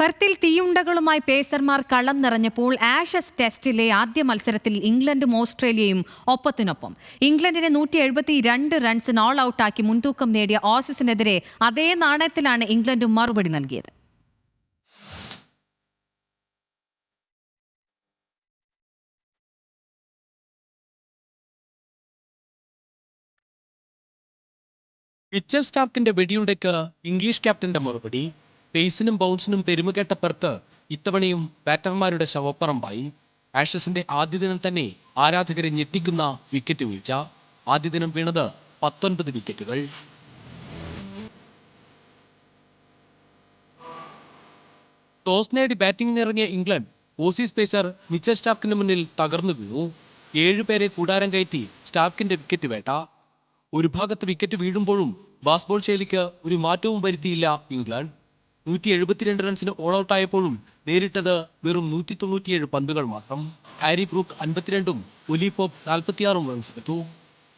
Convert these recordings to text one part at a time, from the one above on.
പെർത്തിൽ തീയുണ്ടകളുമായി പേസർമാർ കളം നിറഞ്ഞപ്പോൾ ആഷസ് ടെസ്റ്റിലെ ആദ്യ മത്സരത്തിൽ ഇംഗ്ലണ്ടും ഓസ്ട്രേലിയയും ഒപ്പത്തിനൊപ്പം. ഇംഗ്ലണ്ടിനെ 172 റൺസിന് ഓൾ ഔട്ടാക്കി മുൻതൂക്കം നേടിയ ഓസീസിനെതിരെ അതേ നാണയത്തിലാണ് ഇംഗ്ലണ്ടും മറുപടി നൽകിയത്. മിച്ചൽ സ്റ്റാർക്കിന്റെ വെടിയുണ്ടയ്ക്ക് ഇംഗ്ലീഷ് ക്യാപ്റ്റന്റെ മറുപടി. പേസിനും ബൗൺസിനും പെരുമകേട്ട പെർത്ത് ഇത്തവണയും ബാറ്റർമാരുടെ ശവപ്പറമ്പായി. ആഷസിന്റെ ആദ്യ ദിനം തന്നെ ആരാധകരെ ഞെട്ടിക്കുന്ന വിക്കറ്റ് വീഴ്ച. ആദ്യ ദിനം വീണത് 19 വിക്കറ്റുകൾ. ടോസ് നേടി ബാറ്റിംഗിനിറങ്ങിയ ഇംഗ്ലണ്ട് ഓസീസ് പേസർ മിച്ചൽ സ്റ്റാർക്കിന് മുന്നിൽ തകർന്നു വീണു. 7 പേരെ കൂടാരം കയറ്റി സ്റ്റാർക്കിന്റെ വിക്കറ്റ് വേട്ട. ഒരു ഭാഗത്ത് വിക്കറ്റ് വീഴുമ്പോഴും ബാസ്ബോൾ ശൈലിക്ക് ഒരു മാറ്റവും വരുത്തിയില്ല ഇംഗ്ലണ്ട്. 172 റൺസിന് ഓൾ ഔട്ടായപ്പോഴും നേരിട്ടത് വെറും 197 പന്തുകൾ മാത്രം. ഹാരി ബ്രൂക്ക് 52ഉം ഒലി പോപ്പ് 46 റൺസ് എടുത്തു.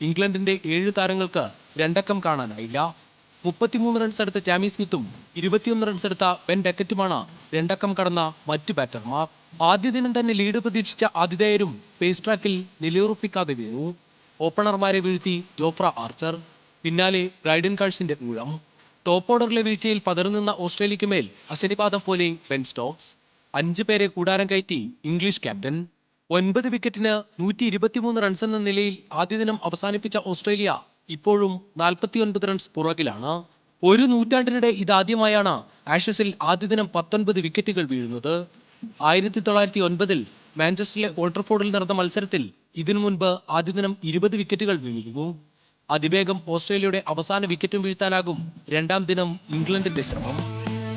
ഇംഗ്ലണ്ടിന്റെ 7 താരങ്ങൾക്ക് രണ്ടക്കം കാണാനായില്ല. 33 റൺസ് എടുത്ത ജാമി സ്മിത്തും 21 റൺസ് എടുത്ത ബെൻ ഡക്കറ്റുമാണ് രണ്ടക്കം കടന്ന മറ്റു ബാറ്റർമാർ. ആദ്യ ദിനം തന്നെ ലീഡ് പ്രതീക്ഷിച്ച ആതിഥേയരും പേസ് ട്രാക്കിൽ നിലയുറപ്പിക്കാതെ വീണു. ഓപ്പണർമാരെ വീഴ്ത്തി ജോഫ്ര ആർച്ചർ. പിന്നാലെ ബ്രൈഡൻ കാഴ്സിന്റെ ഊഴം. ടോപ്പ് ഓർഡറിലെ വീഴ്ചയിൽ പതറുനിന്ന ഓസ്ട്രേലിയയ്ക്ക് മേൽ അശനിപാതം പോലെ ബെൻ സ്റ്റോക്സ്. 5 പേരെ കൂടാരം കയറ്റി ഇംഗ്ലീഷ് ക്യാപ്റ്റൻ. 9 വിക്കറ്റിന് 123 റൺസ് എന്ന നിലയിൽ ആദ്യ ദിനം അവസാനിപ്പിച്ച ഓസ്ട്രേലിയ ഇപ്പോഴും 49 റൺസ് പുറകിലാണ്. ഒരു നൂറ്റാണ്ടിനിടെ ഇതാദ്യമായാണ് ആഷസിൽ ആദ്യ ദിനം 19 വിക്കറ്റുകൾ വീഴുന്നത്. 1909 മാഞ്ചസ്റ്ററിലെ ഓൾഡ് ട്രാഫോർഡിൽ നടന്ന മത്സരത്തിൽ ഇതിനു മുൻപ് ആദ്യ ദിനം 20 വിക്കറ്റുകൾ വീണിരുന്നു. അതിവേഗം ഓസ്ട്രേലിയയുടെ അവസാന വിക്കറ്റും വീഴ്ത്താനാകും രണ്ടാം ദിനം ഇംഗ്ലണ്ടിന്റെ ശ്രമം.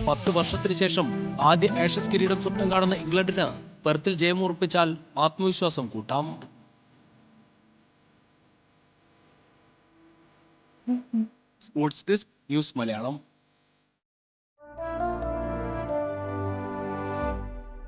10 വർഷത്തിന് ശേഷം ആദ്യ ആഷസ് കിരീടം സ്വപ്നം കാണുന്ന ഇംഗ്ലണ്ടിന് പെർത്തിൽ ജയമുറപ്പിച്ചാൽ ആത്മവിശ്വാസം കൂട്ടാം. Sports desk news Malayalam.